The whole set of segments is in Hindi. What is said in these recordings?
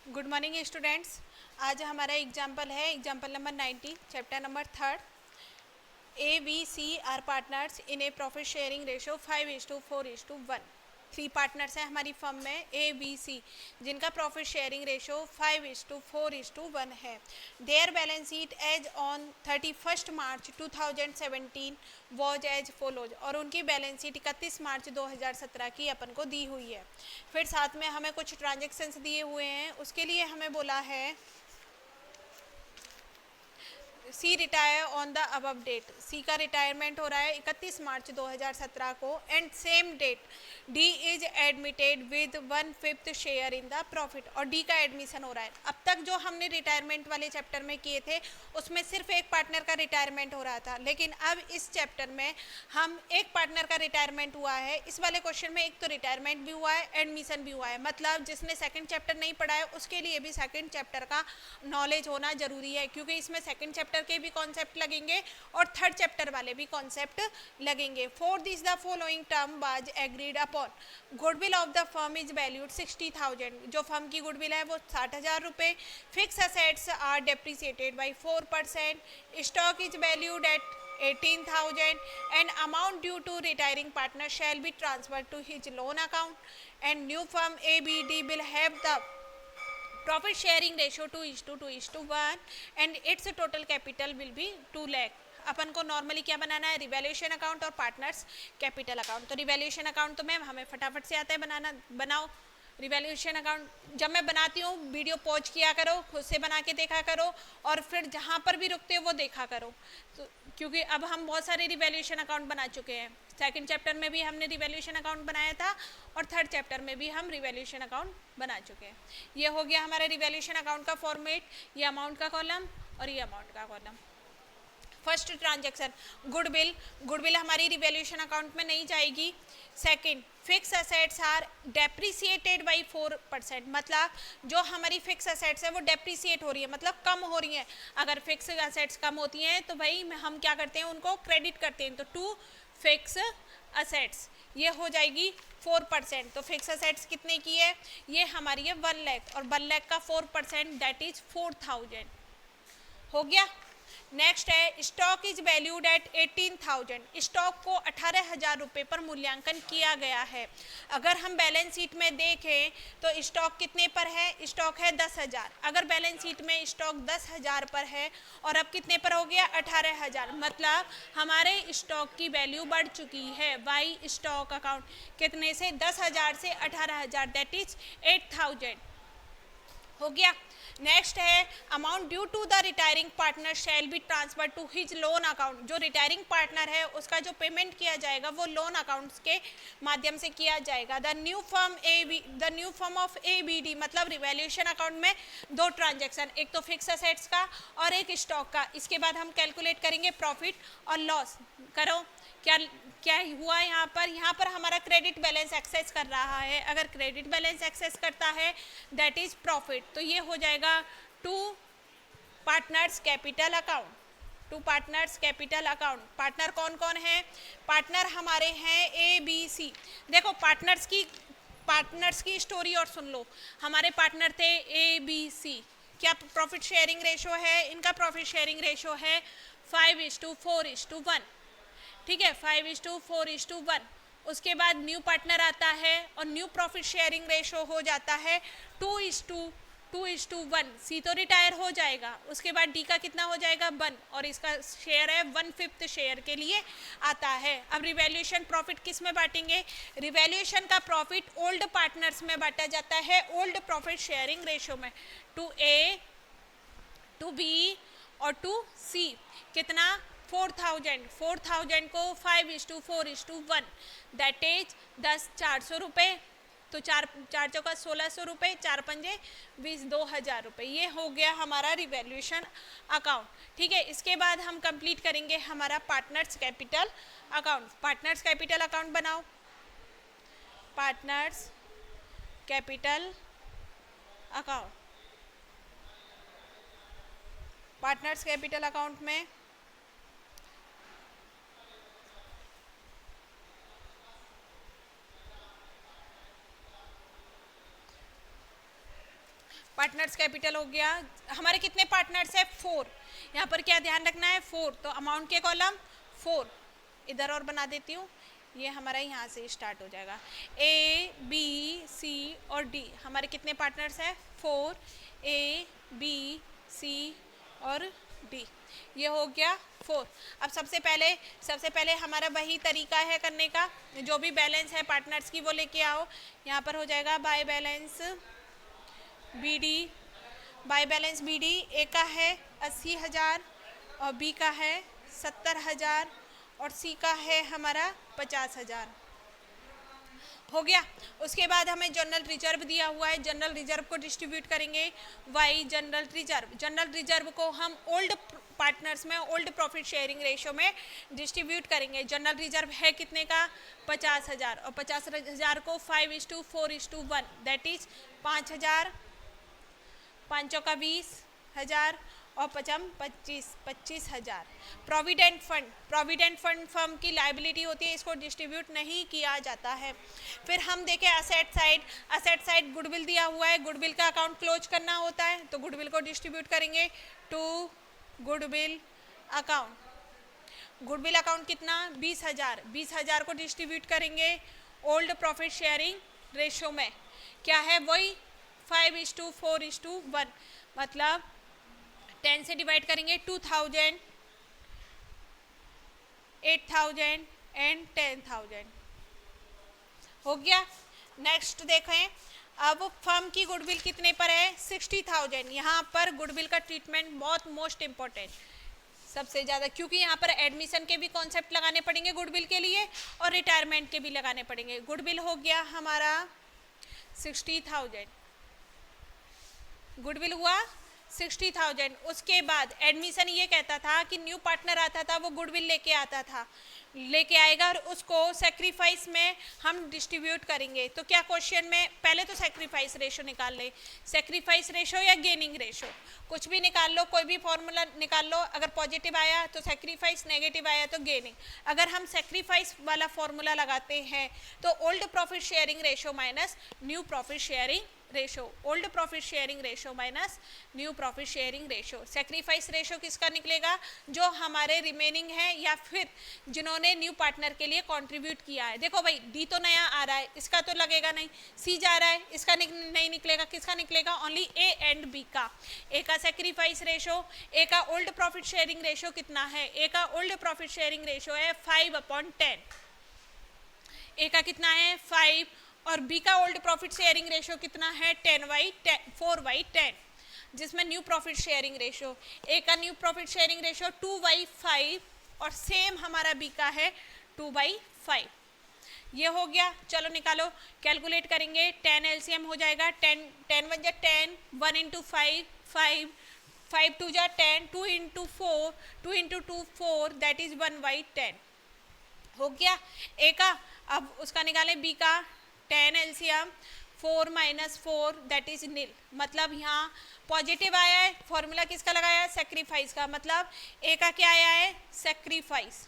Good morning students. आज हमारा एग्जाम्पल है example number 90 chapter number 3। A B C are partners in a profit sharing ratio 5:4:1। 3 partners हैं हमारी फर्म में ए बी सी, जिनका प्रॉफिट शेयरिंग रेशो 5:4:1 है। Their balance sheet as on 31 March 2017 was as follows. और उनकी बैलेंस शीट 31 मार्च 2017 की अपन को दी हुई है। फिर साथ में हमें कुछ ट्रांजेक्शन्स दिए हुए हैं, उसके लिए हमें बोला है C retire on the above date. C का रिटायरमेंट हो रहा है 31 मार्च 2017 को and same date D is admitted with 1/5 share in the profit. और डी का एडमिशन हो रहा है। अब तक जो हमने रिटायरमेंट वाले चैप्टर में किए थे उसमें सिर्फ एक पार्टनर का रिटायरमेंट हो रहा था, लेकिन अब इस चैप्टर में हम एक पार्टनर का रिटायरमेंट हुआ है। इस वाले क्वेश्चन में एक तो रिटायरमेंट भी हुआ है, एडमिशन भी हुआ है। मतलब जिसने सेकंड चैप्टर नहीं पढ़ा है उसके लिए भी सेकंड चैप्टर का नॉलेज होना जरूरी है, क्योंकि इसमें सेकंड चैप्टर के भी कॉन्सेप्ट लगेंगे और थर्ड चैप्टर वाले भी कॉन्सेप्ट लगेंगे। For this the following term was agreed upon. Goodwill of the firm is valued 60,000। जो फर्म की गुडविल है वो 60,000 रुपये। Fix assets are depreciated by 4%। Stock is valued at 18,000 and amount due to retiring partner shall be transferred to his loan account and new firm ABD will have the profit sharing ratio 2:2:1 and its total capital will be 2 lakh। अपन को नॉर्मली क्या बनाना है, रिवैल्यूएशन अकाउंट और पार्टनर्स कैपिटल अकाउंट। तो रिवैल्यूएशन अकाउंट तो मैम हमें फटाफट से आता है बनाना, बनाओ रिवैल्यूएशन अकाउंट। जब मैं बनाती हूँ वीडियो पॉज किया करो, खुद से बना के देखा करो और फिर जहाँ पर भी रुकते हो वो देखा करो। तो क्योंकि अब हम बहुत सारे रिवैल्यूएशन अकाउंट बना चुके हैं। सेकंड चैप्टर में भी हमने रिवैल्यूएशन अकाउंट बनाया था और थर्ड चैप्टर में भी हम रिवैल्यूएशन अकाउंट बना चुके हैं। ये हो गया हमारा रिवैल्यूएशन अकाउंट का फॉर्मेट, ये अमाउंट का कॉलम और ये अमाउंट का column. First transaction goodwill. Goodwill हमारी रिवैल्यूएशन अकाउंट में नहीं जाएगी। Second fix assets are depreciated by 4%। मतलब जो हमारी फिक्स असेट्स है वो डेप्रिसिएट हो रही है, मतलब कम हो रही हैं। अगर फिक्स असेट्स कम होती हैं तो भाई हम क्या करते हैं, उनको क्रेडिट करते हैं। तो टू फिक्स असेट्स ये हो जाएगी 4%। तो फिक्स असेट्स कितने की है, ये हमारी है 1 लाख और 1 लाख का 4% दैट इज 4,000 हो गया। नेक्स्ट है stock is valued at 18,000। Stock को 18,000 रुपये पर मूल्यांकन किया गया है। अगर हम बैलेंस शीट में देखें तो स्टॉक कितने पर है, स्टॉक है 10,000। अगर बैलेंस शीट में स्टॉक 10,000 पर है और अब कितने पर हो गया 18,000, मतलब हमारे स्टॉक की वैल्यू बढ़ चुकी है। बाई स्टॉक अकाउंट कितने से 10,000 से 18,000 दैट इज 8,000 हो गया। नेक्स्ट है amount due to the retiring partner shall be transfer to his loan account. जो रिटायरिंग पार्टनर है उसका जो पेमेंट किया जाएगा वो लोन अकाउंट्स के माध्यम से किया जाएगा। The new firm of ABD, मतलब रिवैल्यूएशन अकाउंट में दो ट्रांजैक्शन, एक तो फिक्स असेट्स का और एक स्टॉक का। इसके बाद हम कैलकुलेट करेंगे प्रॉफिट और लॉस। करो क्या क्या हुआ यहाँ पर हमारा क्रेडिट बैलेंस एक्सेस कर रहा है। अगर क्रेडिट बैलेंस एक्सेस करता है दैट इज प्रॉफिट। तो ये हो जाएगा to partners capital account. To partners capital account. Partner कौन कौन है, पार्टनर हमारे हैं ABC। देखो पार्टनर्स की स्टोरी और सुन लो। हमारे पार्टनर थे ABC। क्या प्रॉफिट शेयरिंग रेशो है, इनका प्रॉफिट शेयरिंग रेशो है 5:4:1। ठीक है, 5:4:1। उसके बाद न्यू पार्टनर आता है और न्यू प्रॉफिट शेयरिंग रेशो हो जाता है 2:1। सी तो रिटायर हो जाएगा, उसके बाद डी का कितना हो जाएगा 1 और इसका शेयर है 1/5 शेयर के लिए आता है। अब रिवैल्यूएशन प्रॉफिट किस में बांटेंगे, रिवैल्यूएशन का प्रॉफिट ओल्ड पार्टनर्स में बांटा जाता है ओल्ड प्रॉफिट शेयरिंग रेशो में, टू A, टू B और टू C। कितना 4,000 को 5:4:1 दैट इज 400 रुपये। तो चार चौका 1,600 रुपये, 4×5 20, 2,000 रुपये। ये हो गया हमारा रिवैल्यूएशन अकाउंट। ठीक है, इसके बाद हम कंप्लीट करेंगे हमारा partners capital account. Partners capital account बनाओ। Partners capital account. Partners capital account में पार्टनर्स कैपिटल हो गया। हमारे कितने पार्टनर्स है? 4। यहाँ पर क्या ध्यान रखना है? 4, तो अमाउंट के कॉलम 4 इधर और बना देती हूँ, ये हमारा यहाँ से स्टार्ट हो जाएगा। ए बी सी और डी हमारे कितने पार्टनर्स हैं? 4, ए बी सी और डी, ये हो गया 4। अब सबसे पहले हमारा वही तरीका है करने का, जो भी बैलेंस है पार्टनर्स की वो लेके आओ। यहाँ पर हो जाएगा by balance B D, by balance B D, A का है 80,000 और बी का है 70,000 और सी का है हमारा 50,000। हो गया। उसके बाद हमें जनरल रिजर्व दिया हुआ है, जनरल रिजर्व को डिस्ट्रीब्यूट करेंगे by general reserve. General reserve को हम ओल्ड पार्टनर्स में ओल्ड प्रॉफिट शेयरिंग रेशो में डिस्ट्रीब्यूट करेंगे। जनरल रिजर्व है कितने का? 50,000 और 50,000 को 5:4:1 दैट इज 5,000, 5 का 20,000 और 25,000। प्रोविडेंट फंड फर्म की लायबिलिटी होती है, इसको डिस्ट्रीब्यूट नहीं किया जाता है। फिर हम देखें असेट साइड गुडविल दिया हुआ है, गुडविल का अकाउंट क्लोज करना होता है तो गुडविल को डिस्ट्रीब्यूट करेंगे to goodwill account. Goodwill account कितना? 20,000 को डिस्ट्रीब्यूट करेंगे ओल्ड प्रॉफिट शेयरिंग रेशो में। क्या है? वही 5:4:1, मतलब 10 से डिवाइड करेंगे 2,000, 8,000 एंड 10,000। हो गया। नेक्स्ट देखें, अब फर्म की गुडविल कितने पर है? 60,000। यहाँ पर गुडविल का ट्रीटमेंट बहुत मोस्ट इंपॉर्टेंट सबसे ज़्यादा, क्योंकि यहाँ पर एडमिशन के भी कॉन्सेप्ट लगाने पड़ेंगे गुडविल के लिए और रिटायरमेंट के भी लगाने पड़ेंगे। गुडविल हो गया हमारा 60,000, गुडविल हुआ 60,000। उसके बाद एडमिशन ये कहता था कि न्यू पार्टनर आता था वो गुडविल लेके आएगा और उसको सेक्रीफाइस में हम डिस्ट्रीब्यूट करेंगे। तो क्या क्वेश्चन में पहले तो सेक्रीफाइस रेशो निकाल ले, सेक्रीफाइस रेशो या गेनिंग रेशो, कुछ भी निकाल लो, कोई भी फॉर्मूला निकाल लो। अगर पॉजिटिव आया तो सेक्रीफाइस, नेगेटिव आया तो गेनिंग। अगर हम सेक्रीफाइस वाला फॉर्मूला लगाते हैं तो old profit sharing ratio minus new profit sharing ratio, old profit sharing ratio minus new profit sharing ratio. Sacrifice ratio किसका निकलेगा? जो हमारे रिमेनिंग है या फिर जिन्होंने न्यू पार्टनर के लिए कंट्रीब्यूट किया है। देखो भाई, डी तो नया आ रहा है, इसका तो लगेगा नहीं, सी जा रहा है, इसका नहीं निकलेगा। किसका निकलेगा? ओनली ए एंड बी का। ए का सेक्रीफाइस रेशो, ए का ओल्ड प्रॉफिट शेयरिंग रेशो कितना है? ए का ओल्ड प्रॉफिट शेयरिंग रेशो है 5/10। ए का कितना है? 5। और बी का ओल्ड प्रॉफिट शेयरिंग रेशो कितना है? 4/10, जिसमें न्यू प्रॉफिट शेयरिंग रेशो, ए का न्यू प्रॉफिट शेयरिंग रेशो 2/5 और सेम हमारा बी का है 2/5। ये हो गया। चलो निकालो, कैलकुलेट करेंगे। 10 एलसीएम हो जाएगा, 10 1 जा 10, 1 × 5 5, 5 2 जा 10, 2 × 4, 2 × 2 4 दैट इज 1/10। हो गया ए का। अब उसका निकालें बी का। 10 एलसीएम, 4 - 4 दैट इज नील, मतलब यहाँ पॉजिटिव आया है। फॉर्मूला किसका लगाया है? सेक्रीफाइस का, मतलब ए का क्या आया है? सेक्रीफाइस,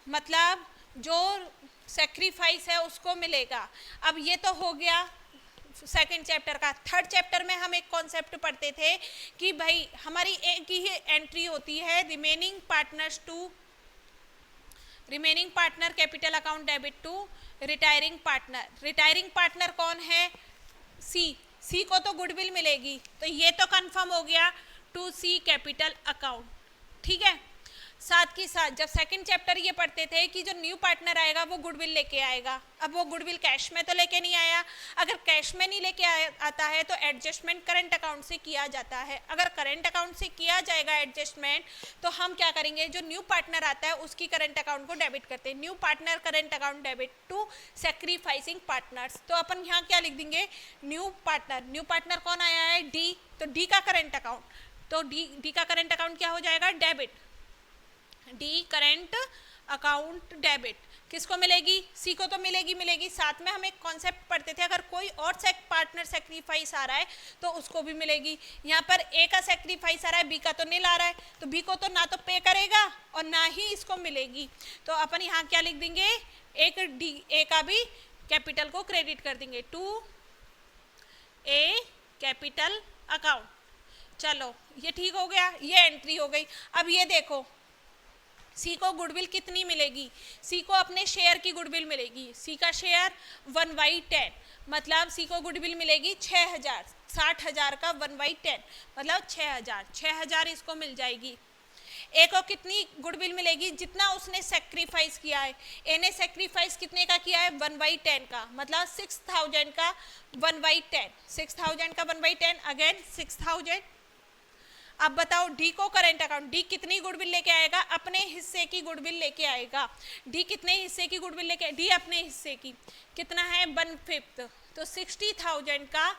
मतलब जो सेक्रीफाइस है उसको मिलेगा। अब ये तो हो गया सेकंड चैप्टर का। थर्ड चैप्टर में हम एक कॉन्सेप्ट पढ़ते थे कि भाई हमारी एक ही एंट्री होती है remaining partner capital account debit to retiring partner. Retiring partner कौन है? सी को तो गुडविल मिलेगी, तो ये तो कंफर्म हो गया टू सी कैपिटल अकाउंट। ठीक है। साथ ही साथ जब सेकंड चैप्टर ये पढ़ते थे कि जो न्यू पार्टनर आएगा वो गुडविल लेके आएगा। अब वो गुडविल कैश में तो लेके नहीं आया, अगर कैश में नहीं लेके आता है तो एडजस्टमेंट करंट अकाउंट से किया जाता है। अगर करंट अकाउंट से किया जाएगा एडजस्टमेंट, तो हम क्या करेंगे? जो न्यू पार्टनर आता है उसकी करंट अकाउंट को डेबिट करते हैं। New partner current account debit to sacrificing partners. तो अपन यहाँ क्या लिख देंगे? न्यू पार्टनर कौन आया है? डी, तो डी का करंट अकाउंट, तो डी का करंट अकाउंट क्या हो जाएगा? Debit. D current account debit किसको मिलेगी? सी को तो मिलेगी। साथ में हम एक कॉन्सेप्ट पढ़ते थे, अगर कोई और पार्टनर सेक्रीफाइस आ रहा है तो उसको भी मिलेगी। यहाँ पर ए का सेक्रीफाइस आ रहा है, बी का तो नील आ रहा है, तो बी को तो ना तो पे करेगा और ना ही इसको मिलेगी। तो अपन यहाँ क्या लिख देंगे? एक डी ए का भी कैपिटल को क्रेडिट कर देंगे टू ए कैपिटल अकाउंट। चलो ये ठीक हो गया, ये एंट्री हो गई। अब ये देखो सी को गुडविल कितनी मिलेगी, सी को अपने शेयर की गुडविल मिलेगी। सी का शेयर 1/10, मतलब सी को गुडविल मिलेगी 6000, 60,000 का 1/10 मतलब 6000, 6000 इसको मिल जाएगी। ए को कितनी गुडविल मिलेगी, जितना उसने सेक्रीफाइस किया है। ए ने सेक्रीफाइस कितने का किया है, 1/10 का, मतलब 6000 का 1/10, 6000 का 1/10 अगेन 6000। अब बताओ डी को करंट अकाउंट, डी कितनी गुडविल लेके आएगा, अपने हिस्से की गुडविल लेके आएगा। डी कितने हिस्से की गुडविल लेके, डी अपने हिस्से की कितना है 1/5, तो 60,000 का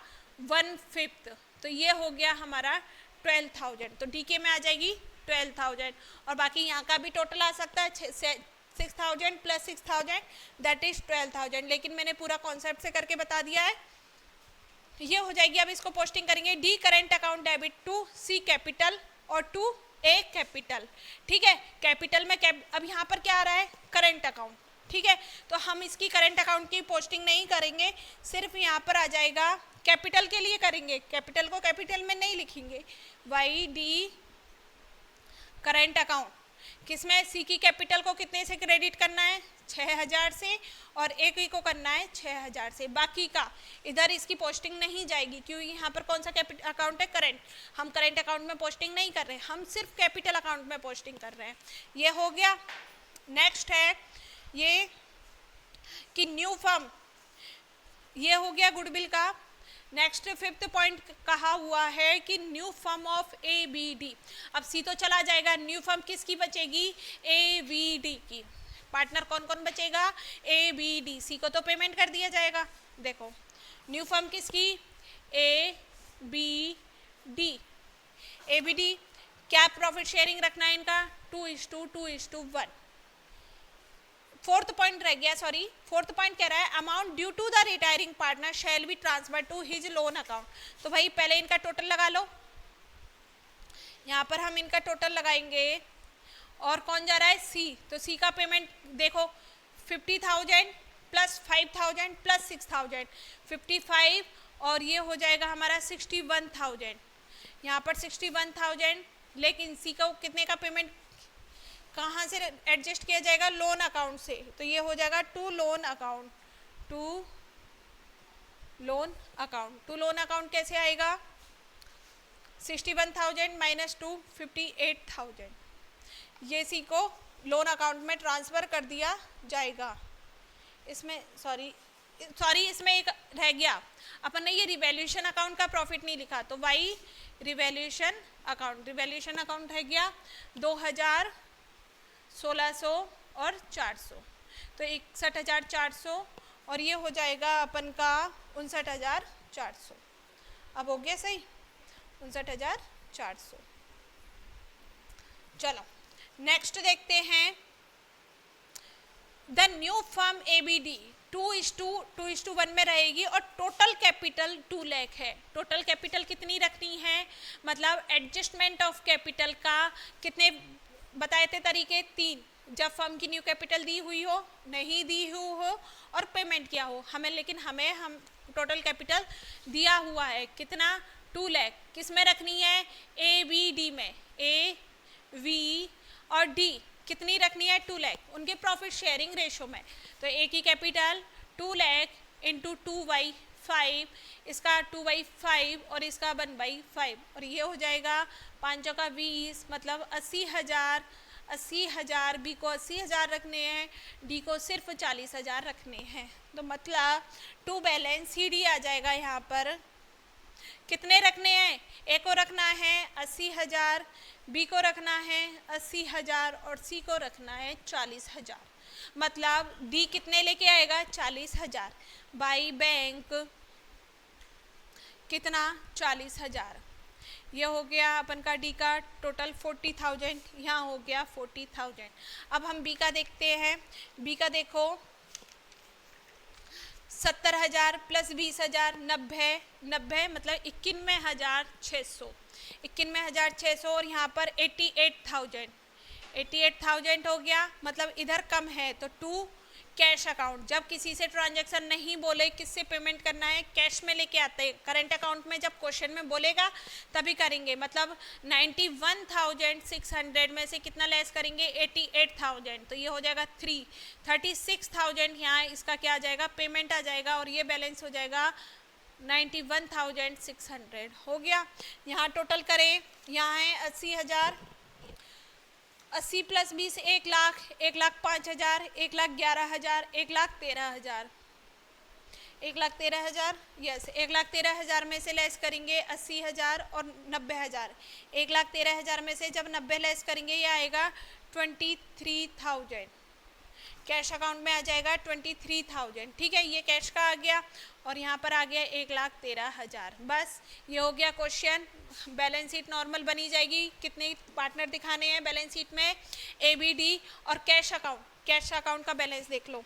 1/5, तो ये हो गया हमारा 12,000। तो डी के में आ जाएगी 12,000, और बाकी यहाँ का भी टोटल आ सकता है 6,000 प्लस 6,000 दैट इज 12,000, लेकिन मैंने पूरा कॉन्सेप्ट से करके बता दिया है। ये हो जाएगी। अब इसको पोस्टिंग करेंगे, D current account debit to C capital और टू ए कैपिटल। ठीक है, कैपिटल में अब यहाँ पर क्या आ रहा है, करंट अकाउंट। ठीक है, तो हम इसकी करंट अकाउंट की पोस्टिंग नहीं करेंगे, सिर्फ यहाँ पर आ जाएगा कैपिटल के लिए करेंगे, कैपिटल को कैपिटल में नहीं लिखेंगे। वाई डी करंट अकाउंट, किसमें, सी की कैपिटल को कितने से क्रेडिट करना है, 6000 से, और ए की को करना है 6000 से। बाकी का इधर इसकी पोस्टिंग नहीं जाएगी, क्योंकि यहाँ पर कौन सा कैपिटल अकाउंट है, करंट। हम करंट अकाउंट में पोस्टिंग नहीं कर रहे, हम सिर्फ कैपिटल अकाउंट में पोस्टिंग कर रहे हैं। ये हो गया। नेक्स्ट है ये कि न्यू फर्म, ये हो गया गुडविल का। नेक्स्ट 5th पॉइंट कहा हुआ है कि new firm of A B D. अब सी तो चला जाएगा, न्यू फर्म किसकी बचेगी, ए बी डी की। पार्टनर कौन कौन बचेगा, ए बी डी। सी को तो पेमेंट कर दिया जाएगा। देखो न्यू फर्म किसकी, A B D. A B D क्या प्रॉफिट शेयरिंग रखना है इनका, 2:2:1। 4th पॉइंट रह गया, सॉरी 4th पॉइंट कह रहा है amount due to the retiring partner shall be transfer to his loan account. तो भाई पहले इनका टोटल लगा लो, यहाँ पर हम इनका टोटल लगाएंगे। और कौन जा रहा है, सी। तो सी का पेमेंट देखो 50,000 प्लस 5,000 प्लस 6,000 55, और ये हो जाएगा हमारा 61,000। यहाँ पर 61,000, लेकिन सी का कितने का पेमेंट कहाँ से एडजस्ट किया जाएगा, लोन अकाउंट से। तो ये हो जाएगा to loan account, to loan account. To loan account कैसे आएगा, 61,000 माइनस 2 58,000। ये सी को लोन अकाउंट में ट्रांसफ़र कर दिया जाएगा। इसमें सॉरी इसमें एक रह गया, अपन ने ये रिवैल्यूएशन अकाउंट का प्रॉफिट नहीं लिखा, तो by revaluation account, revaluation account रह गया 2000, 1600 और 400, तो 61,400, और ये हो जाएगा अपन का 59,400। अब हो गया सही, 59,400। चलो नेक्स्ट देखते हैं, द न्यू फर्म एबीडी 2:1 में रहेगी, और टोटल कैपिटल 2 लाख है। टोटल कैपिटल कितनी रखनी है, मतलब एडजस्टमेंट ऑफ कैपिटल का कितने बताए थे तरीके, 3। जब फर्म की न्यू कैपिटल दी हुई हो, नहीं दी हुई हो, और पेमेंट किया हो हमें, लेकिन हम टोटल कैपिटल दिया हुआ है कितना, 2 लाख। किस में रखनी है, ए बी डी में। ए वी और डी कितनी रखनी है, 2 लाख, उनके प्रॉफिट शेयरिंग रेशो में। तो ए की कैपिटल 2 लाख इंटू 2/5, इसका 2/5 और इसका 1/5, और ये हो जाएगा 5 का 20, मतलब 80,000। 80,000 बी को 80,000 रखने हैं, डी को सिर्फ 40,000 रखने हैं। तो मतलब टू बैलेंस सी डी आ जाएगा। यहाँ पर कितने रखने हैं, ए को रखना है 80,000, बी को रखना है 80,000, और सी को रखना है 40,000। मतलब डी कितने लेके आएगा, 40,000 बाई बैंक कितना, 40,000। ये हो गया अपन का डी का टोटल 40,000, यहाँ हो गया 40,000। अब हम बी का देखते हैं। बी का देखो 70,000 प्लस 20,000 90 मतलब 91,600, 91,600, और यहाँ पर 88,000 हो गया, मतलब इधर कम है तो 2 कैश अकाउंट, जब किसी से ट्रांजैक्शन नहीं बोले किससे पेमेंट करना है, कैश में लेके आते हैं। करंट अकाउंट में जब क्वेश्चन में बोलेगा तभी करेंगे, मतलब 91,600 में से कितना लेस करेंगे, 88,000, तो ये हो जाएगा 36,000 यहाँ इसका क्या आ जाएगा, पेमेंट आ जाएगा, और ये बैलेंस हो जाएगा 91,600 हो गया। यहाँ टोटल करें, यहाँ है 80,000, 80 प्लस 20 1 लाख, 1,05,000, 1,11,000, 1,13,000, 1,13,000, यस 1,13,000 में से लेस करेंगे 80,000 और 90,000, 1,13,000 में से जब 90 लेस करेंगे ये आएगा 23,000, कैश अकाउंट में आ जाएगा 23,000, ठीक है, ये कैश का आ गया, और यहाँ पर आ गया 1,13,000। बस ये हो गया क्वेश्चन। बैलेंस शीट नॉर्मल बनी जाएगी, कितने पार्टनर दिखाने हैं बैलेंस शीट में, ABD, और कैश अकाउंट का बैलेंस देख लो।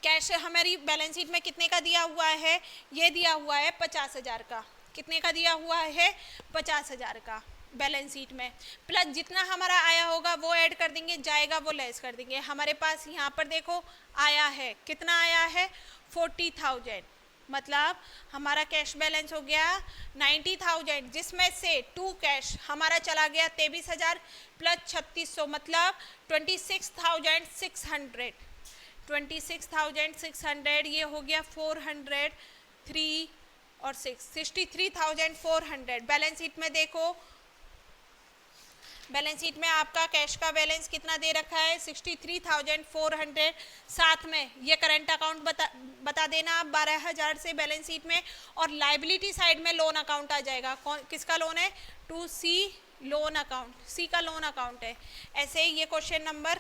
कैश हमारी बैलेंस शीट में कितने का दिया हुआ है, ये दिया हुआ है 50,000 का, कितने का दिया हुआ है, 50,000 का बैलेंस शीट में, प्लस जितना हमारा आया होगा वो ऐड कर देंगे, जाएगा वो लेस कर देंगे। हमारे पास यहाँ पर देखो आया है, कितना आया है, 40,000, मतलब हमारा कैश बैलेंस हो गया 90,000, जिसमें से 2 कैश हमारा चला गया 23,000 प्लस 3,600, मतलब 26,600, 26,600, ये हो गया 400, 3 और 6, 63,400। बैलेंस शीट में देखो, बैलेंस शीट में आपका कैश का बैलेंस कितना दे रखा है, 63,400, साथ में ये करंट अकाउंट बता देना आप 12,000 से बैलेंस शीट में, और लाइबिलिटी साइड में लोन अकाउंट आ जाएगा, किसका लोन है, 2C लोन अकाउंट, C का लोन अकाउंट है। ऐसे ही ये क्वेश्चन नंबर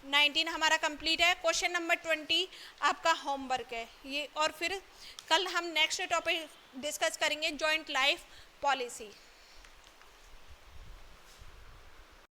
19 हमारा कंप्लीट है। क्वेश्चन नंबर 20 आपका होमवर्क है ये, और फिर कल हम नेक्स्ट टॉपिक डिस्कस करेंगे जॉइंट लाइफ पॉलिसी।